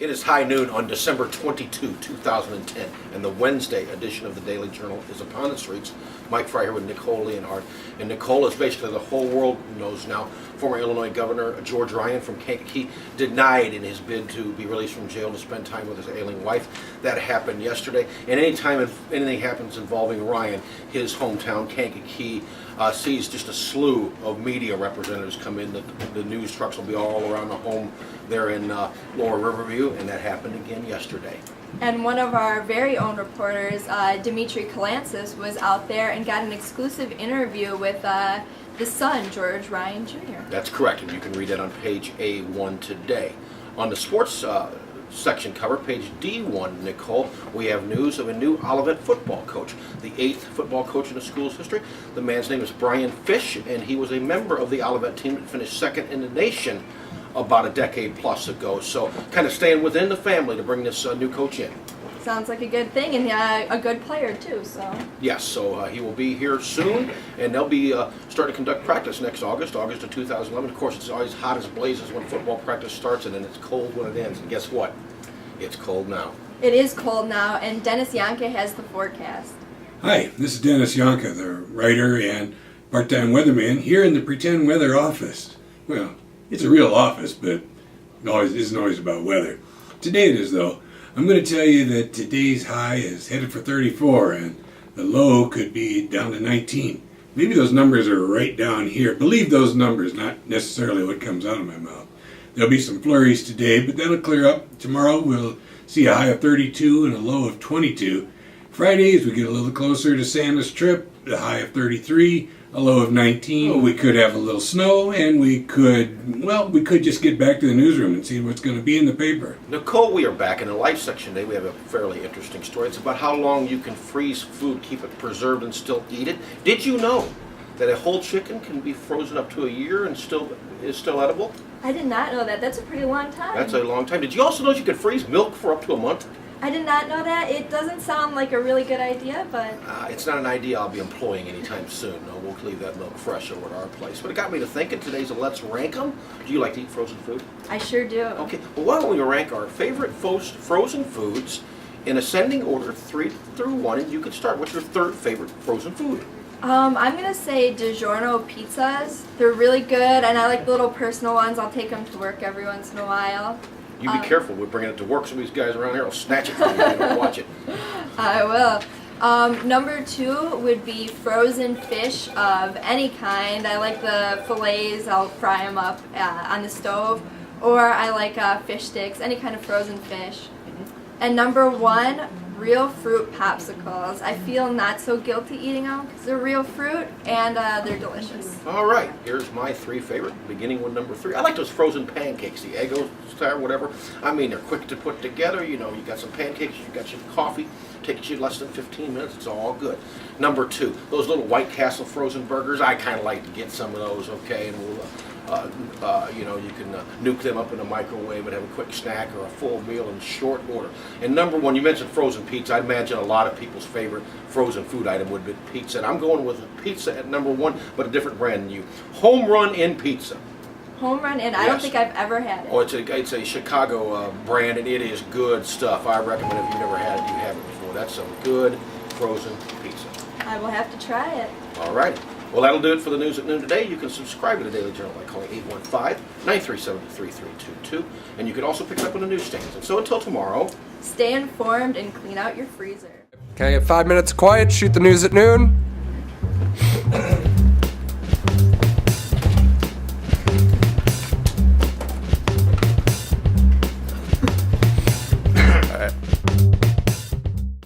It is high noon on December 22, 2010, and the Wednesday edition of the Daily Journal is upon the streets. Mike Fry here with Nicole Leonhardt. And Nicole, is basically the whole world knows now, former Illinois Governor George Ryan from Kankakee denied in his bid to be released from jail to spend time with his ailing wife. That happened yesterday. And anytime anything happens involving Ryan, his hometown, Kankakee, sees just a slew of media representatives come in. The news trucks will be all around the home there in Lower Riverview, and that happened again yesterday. And one of our very own reporters, Dimitri Kalantzis, was out there and got an exclusive interview with his son, George Ryan Jr. That's correct, and you can read that on page A1 today. On the sports section cover, page D1, Nicole, we have news of a new Olivet football coach, the 8th football coach in the school's history. The man's name is Brian Fish, and he was a member of the Olivet team that finished second in the nation about a decade plus ago. So kind of staying within the family to bring this new coach in. Sounds like a good thing, and a good player too. So yes, so he will be here soon, and they'll be starting to conduct practice next August of 2011. Of course, it's always hot as blazes when football practice starts, and then it's cold when it ends. And guess what? It's cold now. It is cold now, and Dennis Yonkha has the forecast. Hi, this is Dennis Yonkha, the writer and part-time weatherman here in the pretend weather office. Well, it's a real office, but it isn't always about weather. Today it is, though. I'm going to tell you that today's high is headed for 34, and the low could be down to 19. Maybe those numbers are right down here. Believe those numbers, not necessarily what comes out of my mouth. There'll be some flurries today, but that'll clear up. Tomorrow we'll see a high of 32 and a low of 22. Friday, as we get a little closer to Santa's trip, a high of 33, a low of 19. We could have a little snow, and we could just get back to the newsroom and see what's going to be in the paper. Nicole, we are back in the life section today. We have a fairly interesting story. It's about how long you can freeze food, keep it preserved, and still eat it. Did you know that a whole chicken can be frozen up to a year and is still edible? I did not know that. That's a pretty long time. That's a long time. Did you also know you could freeze milk for up to a month? I did not know that. It doesn't sound like a really good idea, but It's not an idea I'll be employing anytime soon. No, we'll leave that milk fresh over at our place. But it got me to thinking. Today's a Let's Rank 'em. Do you like to eat frozen food? I sure do. Okay, well, why don't we rank our favorite frozen foods in ascending order 3 through 1, and you can start. What's your third favorite frozen food? I'm going to say DiGiorno pizzas. They're really good, and I like the little personal ones. I'll take them to work every once in a while. You be careful with bringing it to work. Some of these guys around here will snatch it from you if you don't watch it. I will. Number 2 would be frozen fish of any kind. I like the fillets. I'll fry them up on the stove. Or I like fish sticks, any kind of frozen fish. And number 1, real fruit popsicles. I feel not so guilty eating them because they're real fruit and they're delicious. All right, here's my 3 favorite, beginning with number 3. I like those frozen pancakes, the Eggo style, whatever. I mean, they're quick to put together. You know, you got some pancakes, you got your coffee. Takes you less than 15 minutes. It's all good. Number 2, those little White Castle frozen burgers. I kind of like to get some of those, okay, and we'll you can nuke them up in a microwave and have a quick snack or a full meal in short order. And number 1, you mentioned frozen pizza. I imagine a lot of people's favorite frozen food item would be pizza. And I'm going with pizza at number 1, but a different brand than you. Home Run Inn Pizza. Home Run Inn? I don't think I've ever had it. Oh, it's a Chicago brand, and it is good stuff. I recommend if you've never had it, you haven't before. That's some good frozen pizza. I will have to try it. All right. Well, that'll do it for the news at noon today. You can subscribe to the Daily Journal by calling 815-937-3322, and you can also pick it up on the newsstands. And so until tomorrow, Stay informed and clean out your freezer. Can I get 5 minutes quiet? Shoot the news at noon.